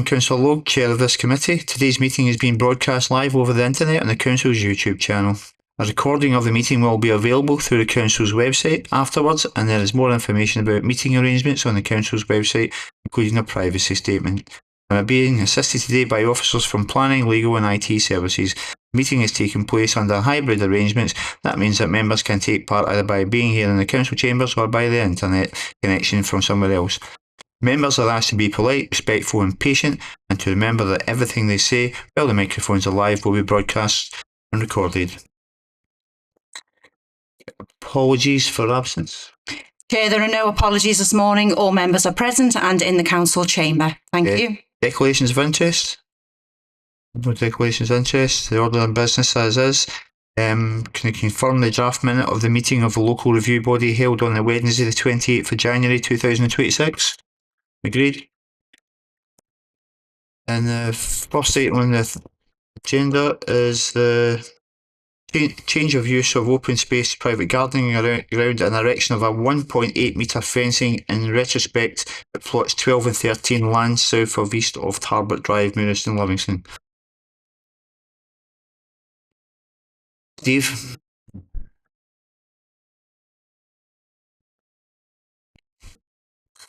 Councillor Logue, Chair of this committee. Today's meeting is being broadcast live over the internet on the Council's YouTube channel. A recording of the meeting will be available through the Council's website afterwards, and there is more information about meeting arrangements on the Council's website, including a privacy statement. I'm being assisted today by officers from Planning, Legal and IT Services. The meeting is taking place under hybrid arrangements. That means that members can take part either by being here in the Council chambers or by the internet connection from somewhere else. Members are asked to be polite, respectful and patient, and to remember that everything they say while the microphones are live will be broadcast and recorded. Apologies for absence. Chair, there are no apologies this morning. All members are present and in the Council chamber. Thank you. Declarations of interest? No declarations of interest. The order of business as is. Can you confirm the draft minute of the meeting of the local review body held on the Wednesday the 28th of January 2026? Agreed. And the first item on the agenda is the change of use of open space private gardening around an erection of a 1.8 metre fencing in retrospect at plots 12 and 13 land south of east of Tarbert Drive, Livingston, Livingston. Steve?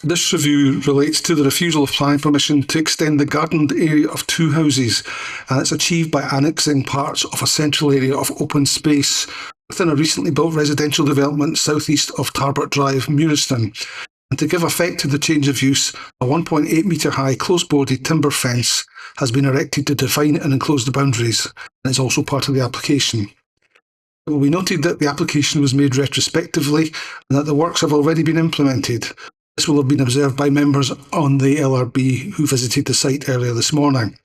This review relates to the refusal of planning permission to extend the gardened area of two houses, and it's achieved by annexing parts of a central area of open space within a recently built residential development southeast of Tarbert Drive, Muirston. And to give effect to the change of use, a 1.8 metre high close-boarded timber fence has been erected to define and enclose the boundaries, and is also part of the application. It will be noted that the application was made retrospectively and that the works have already been implemented. This will have been observed by members on the LRB who visited the site earlier this morning.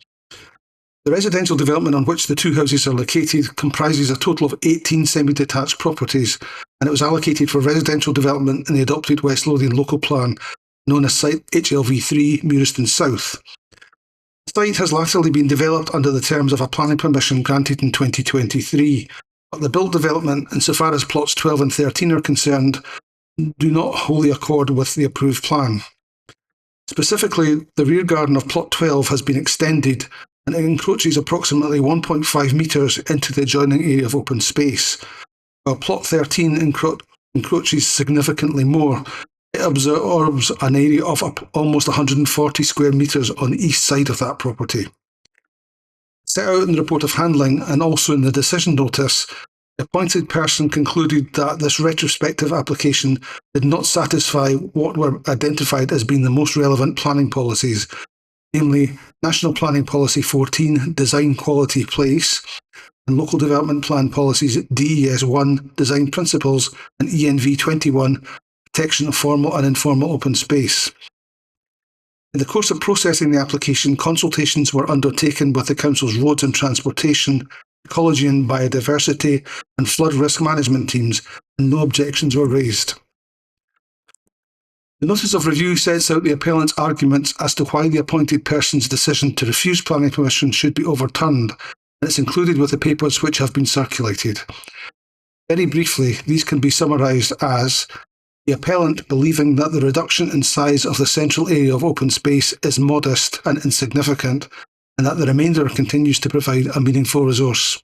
The residential development on which the two houses are located comprises a total of 18 semi-detached properties, and it was allocated for residential development in the adopted West Lothian local plan, known as Site HLV3 Muirston South. The site has latterly been developed under the terms of a planning permission granted in 2023, but the built development, insofar as plots 12 and 13 are concerned, do not wholly accord with the approved plan. Specifically, the rear garden of plot 12 has been extended and it encroaches approximately 1.5 metres into the adjoining area of open space, while plot 13 encroaches significantly more. It absorbs an area of almost 140 square metres on the east side of that property. Set out in the report of handling and also in the decision notice, the appointed person concluded that this retrospective application did not satisfy what were identified as being the most relevant planning policies, namely National Planning Policy 14, Design Quality Place, and Local Development Plan Policies DES 1, Design Principles, and ENV 21, Protection of Formal and Informal Open Space. In the course of processing the application, consultations were undertaken with the Council's Roads and Transportation, Ecology and Biodiversity and Flood Risk Management teams, and no objections were raised. The notice of review sets out the appellant's arguments as to why the appointed person's decision to refuse planning permission should be overturned, and it's included with the papers which have been circulated. Very briefly, these can be summarised as the appellant believing that the reduction in size of the central area of open space is modest and insignificant, and that the remainder continues to provide a meaningful resource.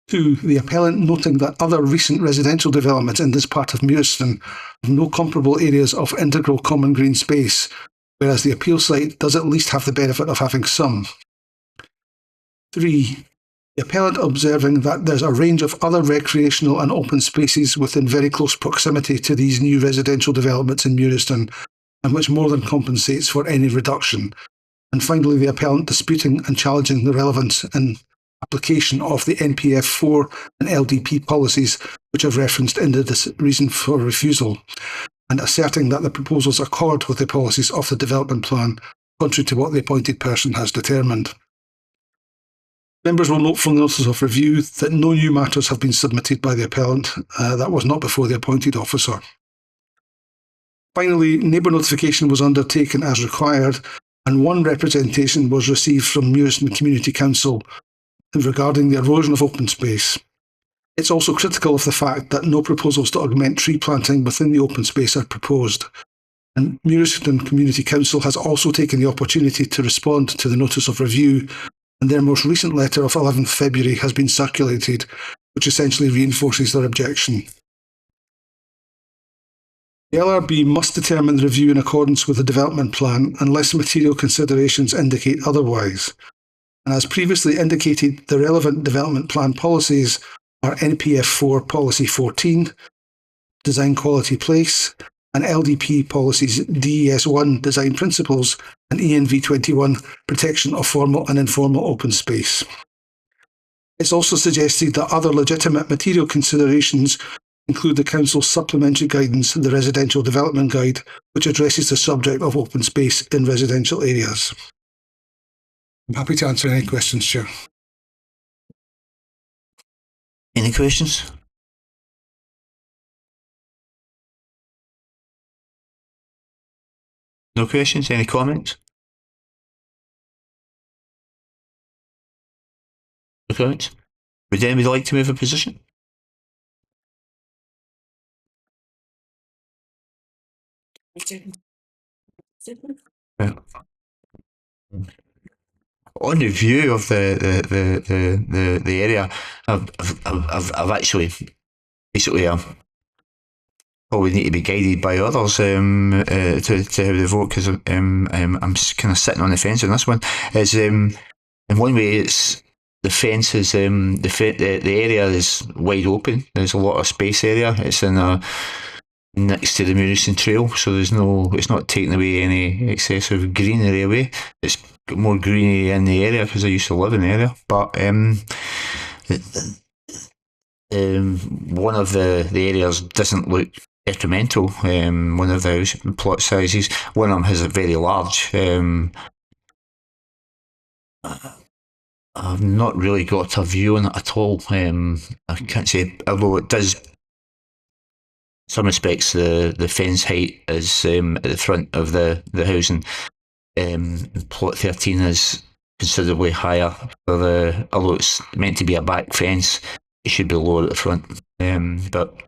2. The appellant noting that other recent residential developments in this part of Muirston have no comparable areas of integral common green space, whereas the appeal site does at least have the benefit of having some. 3. The appellant observing that there's a range of other recreational and open spaces within very close proximity to these new residential developments in Muirston, and which more than compensates for any reduction. And finally, the appellant disputing and challenging the relevance and application of the NPF 4 and LDP policies which are referenced in the reason for refusal, and asserting that the proposals accord with the policies of the development plan, contrary to what the appointed person has determined. Members will note from the notice of review that no new matters have been submitted by the appellant. That was not before the appointed officer. Finally, neighbour notification was undertaken as required, and one representation was received from Muirston Community Council regarding the erosion of open space. It's also critical of the fact that no proposals to augment tree planting within the open space are proposed. And Livingston Community Council has also taken the opportunity to respond to the notice of review, and their most recent letter of 11th February has been circulated, which essentially reinforces their objection. The LRB must determine the review in accordance with the development plan unless material considerations indicate otherwise. And as previously indicated, the relevant development plan policies are NPF 4 Policy 14, Design Quality Place, and LDP policies DES1 Design Principles and ENV 21 Protection of Formal and Informal Open Space. It's also suggested that other legitimate material considerations include the Council's supplementary guidance, the Residential Development Guide, which addresses the subject of open space in residential areas. I'm happy to answer any questions, Chair. Any questions? No questions? Any comments? No comments? Would anybody like to move a position? Yeah. On the view of the area, I've actually basically probably need to be guided by others to how they vote, because I'm kind of sitting on the fence on this one. Is in one way it's the fence is the area is wide open. There's a lot of space area. It's in a next to the Livingston Trail, so it's not taking away any excessive greenery away. It's got more greenery in the area because I used to live in the area. But one of the areas doesn't look detrimental. One of those plot sizes, one of them has a very large. I've not really got a view on it at all. I can't say, although it does. In some respects, the fence height is at the front of the housing. Plot 13 is considerably higher although it's meant to be a back fence, it should be lower at the front. But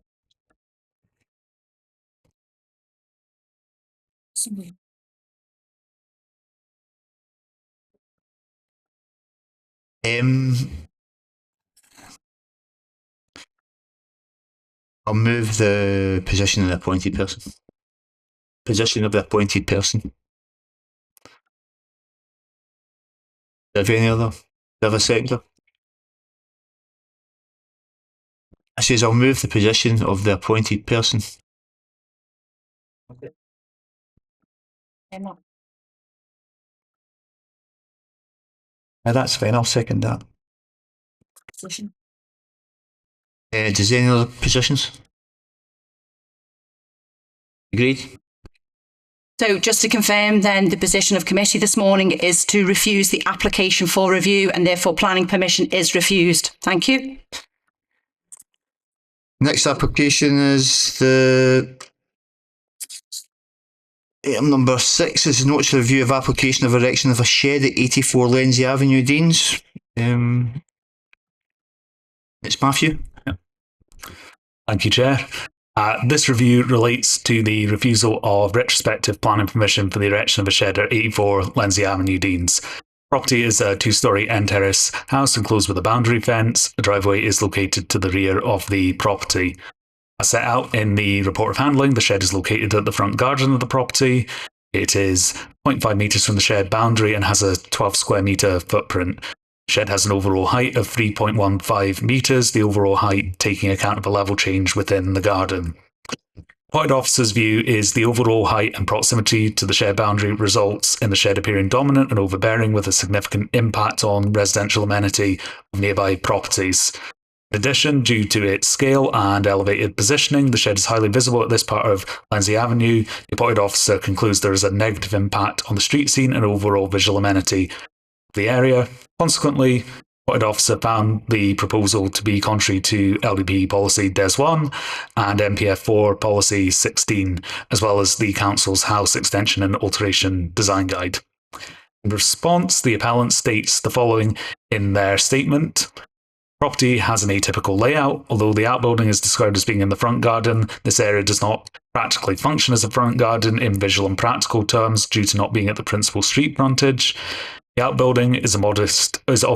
I'll move the position of the appointed person. Position of the appointed person. Do you have any other? Do you have a seconder? I says I'll move the position of the appointed person. Okay. That's fine, I'll second that. Position. Does any other positions? Agreed? So just to confirm then, the position of committee this morning is to refuse the application for review, and therefore planning permission is refused. Thank you. Next application is the item number 6 is a notice of review of application of erection of a shed at 84 Lindsay Avenue, Deans. It's Matthew. Yeah. Thank you, Chair. This review relates to the refusal of retrospective planning permission for the erection of a shed at 84 Lindsay Avenue, Deans. Property is a two-storey end terrace house enclosed with a boundary fence. A driveway is located to the rear of the property. As set out in the report of handling, the shed is located at the front garden of the property. It is 0.5 metres from the shed boundary and has a 12 square metre footprint. The shed has an overall height of 3.15 metres, the overall height taking account of a level change within the garden. Appointed officer's view is the overall height and proximity to the shed boundary results in the shed appearing dominant and overbearing with a significant impact on residential amenity of nearby properties. In addition, due to its scale and elevated positioning, the shed is highly visible at this part of Lindsay Avenue. The appointed officer concludes there is a negative impact on the street scene and overall visual amenity of the area. Consequently, the appointed officer found the proposal to be contrary to LDP policy DES1 and NPF 4 policy 16, as well as the Council's House Extension and Alteration Design Guide. In response, the appellant states the following in their statement. Property has an atypical layout. Although the outbuilding is described as being in the front garden, this area does not practically function as a front garden in visual and practical terms due to not being at the principal street frontage. The outbuilding is of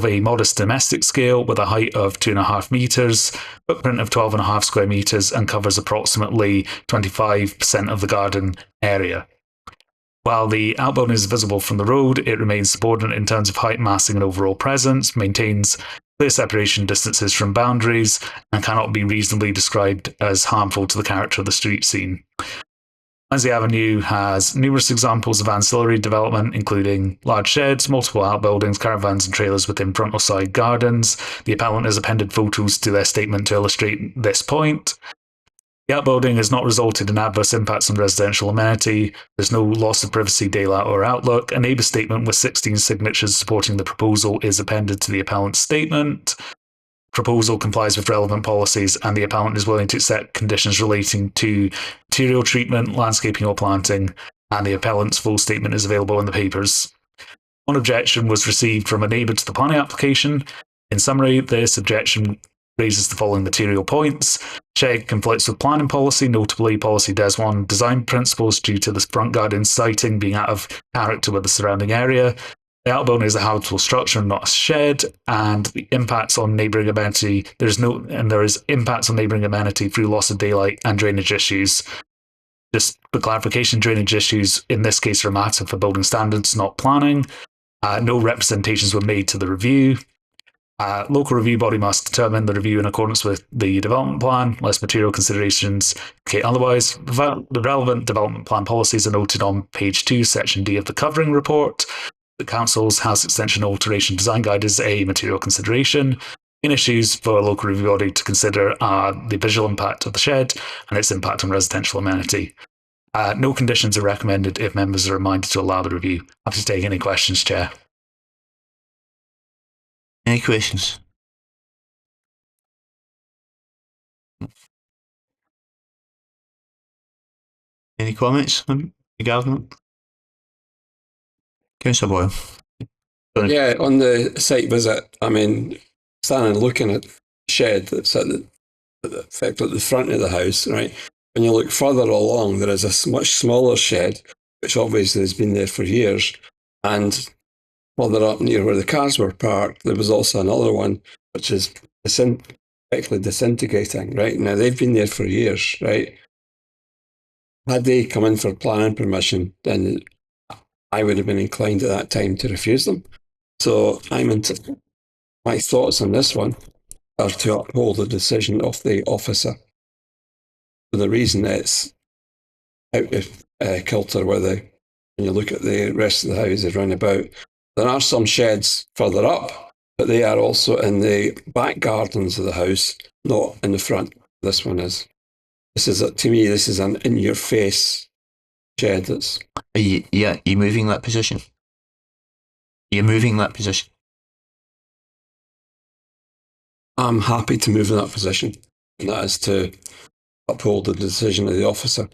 a modest domestic scale with a height of 2.5 metres, footprint of 12.5 square metres, and covers approximately 25% of the garden area. While the outbuilding is visible from the road, it remains subordinate in terms of height, massing, and overall presence, maintains clear separation distances from boundaries, and cannot be reasonably described as harmful to the character of the street scene. Lindsay Avenue has numerous examples of ancillary development, including large sheds, multiple outbuildings, caravans, and trailers within front or side gardens. The appellant has appended photos to their statement to illustrate this point. The outbuilding has not resulted in adverse impacts on residential amenity. There's no loss of privacy, daylight, or outlook. A neighbour statement with 16 signatures supporting the proposal is appended to the appellant's statement. Proposal complies with relevant policies, and the appellant is willing to accept conditions relating to material treatment, landscaping, or planting, and the appellant's full statement is available in the papers. One objection was received from a neighbour to the planning application. In summary, this objection raises the following material points. Shed conflicts with planning policy, notably policy Des 1 design principles due to the front garden siting being out of character with the surrounding area. The outbuilding is a habitable structure and not a shed, and the impacts on neighbouring amenity, there is impacts on neighbouring amenity through loss of daylight and drainage issues. Just for clarification, drainage issues in this case are a matter for building standards, not planning. No representations were made to the review. Local review body must determine the review in accordance with the development plan, unless material considerations indicate otherwise. The relevant development plan policies are noted on page 2, section D of the covering report. The Council's House Extension Alteration Design Guide is a material consideration. Main issues for a local review body to consider are the visual impact of the shed and its impact on residential amenity. No conditions are recommended if members are reminded to allow the review. Happy to take any questions, Chair. Any questions? Any comments regarding it? Councillor Boyle. Sorry. Yeah, on the site visit, I mean, standing looking at the shed that's at effectively the front of the house, right? When you look further along, there is a much smaller shed, which obviously has been there for years. And further up near where the cars were parked, there was also another one, which is effectively disintegrating, right? Now, they've been there for years, right? Had they come in for planning permission, then I would have been inclined at that time to refuse them. So my thoughts on this one are to uphold the decision of the officer. For the reason it's out of kilter with when you look at the rest of the houses round about. There are some sheds further up, but they are also in the back gardens of the house, not in the front. This one is. To me, this is an in-your-face shed. Are you moving that position? You're moving that position? I'm happy to move in that position, and that is to uphold the decision of the officer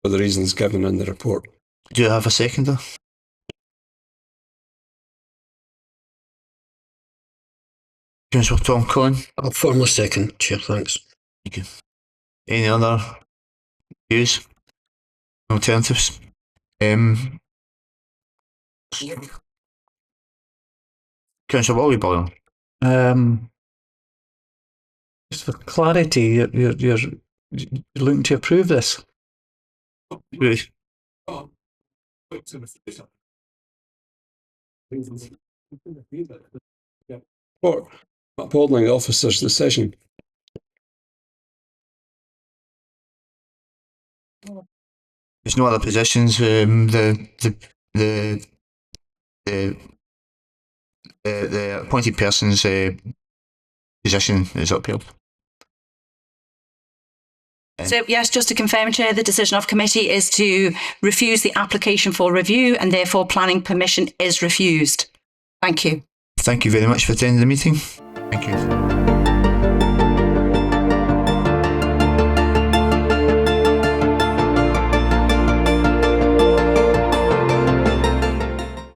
for the reasons given in the report. Do you have a seconder? Councillor Tom Conn. I'll formally second, Chair, thanks. Thank you. Any other views? Alternatives? Councillor Wally Boyle. Just for clarity, you're looking to approve this? Right. Upholding the officer's decision. There's no other positions. The appointed person's position is upheld. So yes, just to confirm, Chair, the decision of committee is to refuse the application for review, and therefore planning permission is refused. Thank you. Thank you very much for attending the meeting. Thank you.